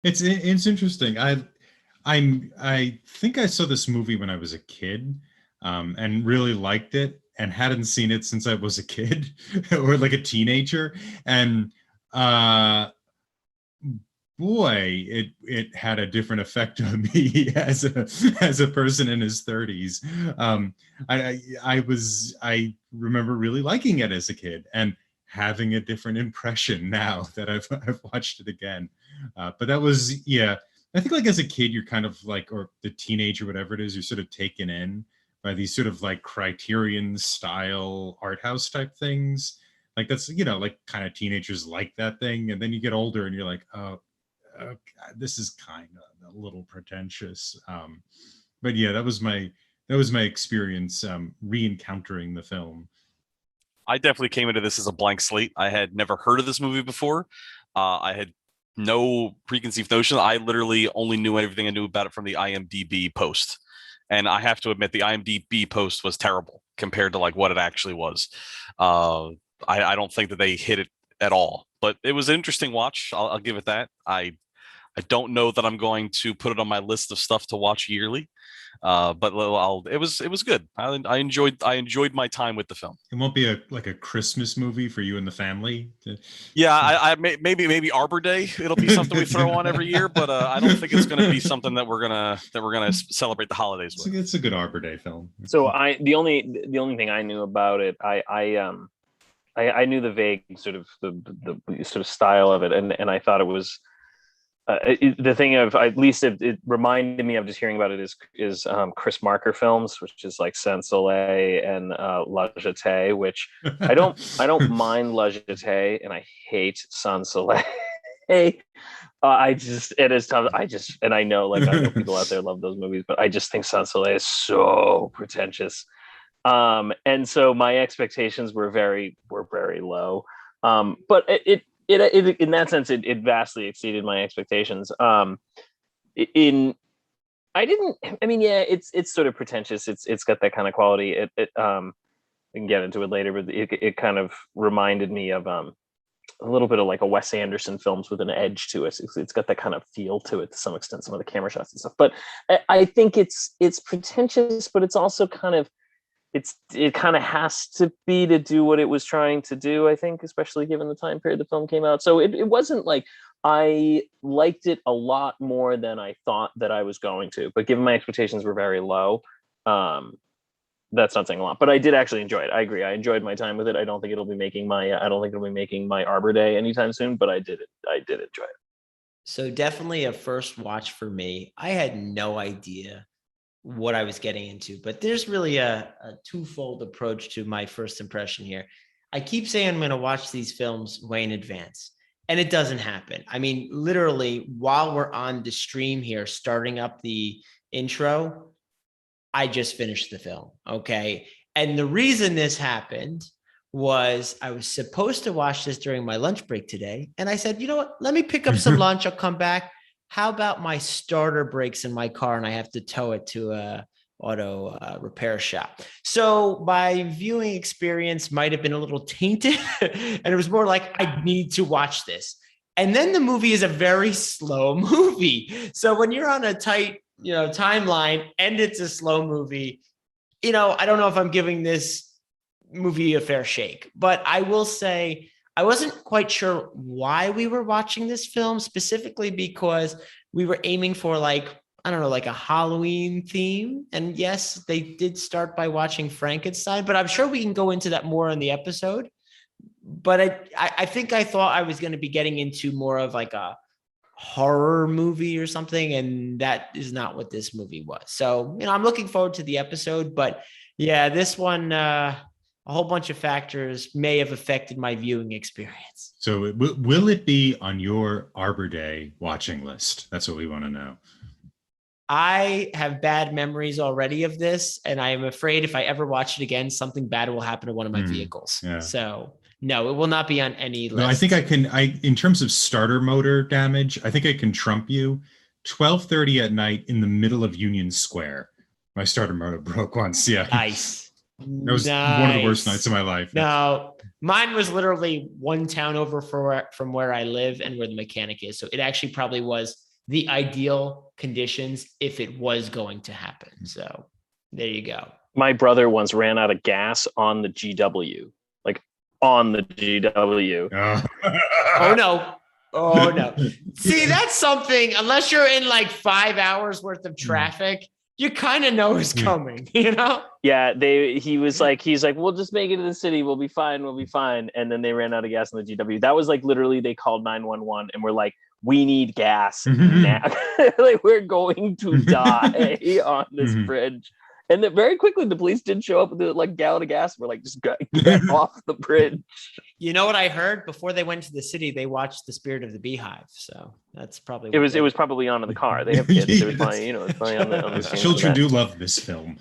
It's interesting. I think I saw this movie when I was a kid, and really liked it, and hadn't seen it since I was a kid or like a teenager. And uh, boy, it had a different effect on me as a person in his 30s. I remember really liking it as a kid and having a different impression now that I've watched it again. But that was, yeah. I think like as a kid, you're kind of like, or the teenager, whatever it is, you're sort of taken in by these sort of like Criterion style art house type things. Like that's, like kind of teenagers like that thing, and then you get older and you're like, oh, this is kind of a little pretentious. But yeah, that was my experience re-encountering the film. I definitely came into this as a blank slate. I had never heard of this movie before. I had no preconceived notion. I literally only knew everything I knew about it from the IMDb post. And I have to admit, the IMDb post was terrible compared to like what it actually was. Uh, I don't think that they hit it at all, but it was an interesting watch. I'll give it that. I don't know that I'm going to put it on my list of stuff to watch yearly, but it was good. I enjoyed my time with the film. It won't be a Christmas movie for you and the family. Yeah, maybe Arbor Day. It'll be something we throw on every year, but I don't think it's going to be something that we're gonna celebrate the holidays with. It's a good Arbor Day film. So the only thing I knew about it, I knew the vague sort of the sort of style of it, and I thought it was the thing of, at least it reminded me of just hearing about it, is Chris Marker films, which is like Sans Soleil and La Jetée, which I don't mind La Jetée, and I hate Sans Soleil. It is tough. And I know, like, I know people out there love those movies, but I just think Sans Soleil is so pretentious. And so my expectations were very low. But it in that sense, it vastly exceeded my expectations. In I didn't. I mean, yeah, it's sort of pretentious. It's got that kind of quality. We can get into it later, but it kind of reminded me of a little bit of like a Wes Anderson films with an edge to it. It's got that kind of feel to it to some extent, some of the camera shots and stuff. But I think it's pretentious, but it's also kind of it kind of has to be to do what it was trying to do, I think, especially given the time period the film came out. So it wasn't like I liked it a lot more than I thought that I was going to, but given my expectations were very low, that's not saying a lot. But I did actually enjoy it. I agree. I enjoyed my time with it. I don't think it'll be making my Arbor Day anytime soon, but I did enjoy it. So definitely a first watch for me. I had no idea what I was getting into, but there's really a twofold approach to my first impression here. I keep saying I'm going to watch these films way in advance, and it doesn't happen. I mean, literally, while we're on the stream here, starting up the intro, I just finished the film. Okay. And the reason this happened was I was supposed to watch this during my lunch break today. And I said, you know what? Let me pick up some lunch. I'll come back. How about my starter breaks in my car and I have to tow it to a auto repair shop? So my viewing experience might have been a little tainted and it was more like, I need to watch this. And then the movie is a very slow movie. So when you're on a tight, timeline and it's a slow movie, I don't know if I'm giving this movie a fair shake, but I will say I wasn't quite sure why we were watching this film, specifically because we were aiming for like a Halloween theme. And yes, they did start by watching Frankenstein, but I'm sure we can go into that more in the episode. But I think I thought I was going to be getting into more of like a horror movie or something, and that is not what this movie was. So, I'm looking forward to the episode, but yeah, this one, a whole bunch of factors may have affected my viewing experience. So will it be on your Arbor Day watching list? That's what we want to know. I have bad memories already of this, and I am afraid if I ever watch it again, something bad will happen to one of my vehicles. Yeah. So no, it will not be on any list. No, I think in terms of starter motor damage, I think I can trump you. 12:30 at night in the middle of Union Square. My starter motor broke once. Yeah. Nice. That was one of the worst nights of my life. No, mine was literally one town over from where I live and where the mechanic is. So it actually probably was the ideal conditions if it was going to happen. So there you go. My brother once ran out of gas on the GW, like on the GW. Oh no. Oh no. See, that's something, unless you're in like 5 hours worth of traffic, you kind of know it's coming, you know? Yeah, he's like, we'll just make it to the city. We'll be fine. We'll be fine. And then they ran out of gas in the GW. That was like literally they called 911 and we're like, we need gas now. Like we're going to die on this bridge. And then very quickly the police did show up with a like gallon of gas. We're like, just get off the bridge. You know what I heard? Before they went to the city, they watched The Spirit of the Beehive. So that's probably it was probably on in the car. They have kids. It was probably, it's probably on the children do love this film.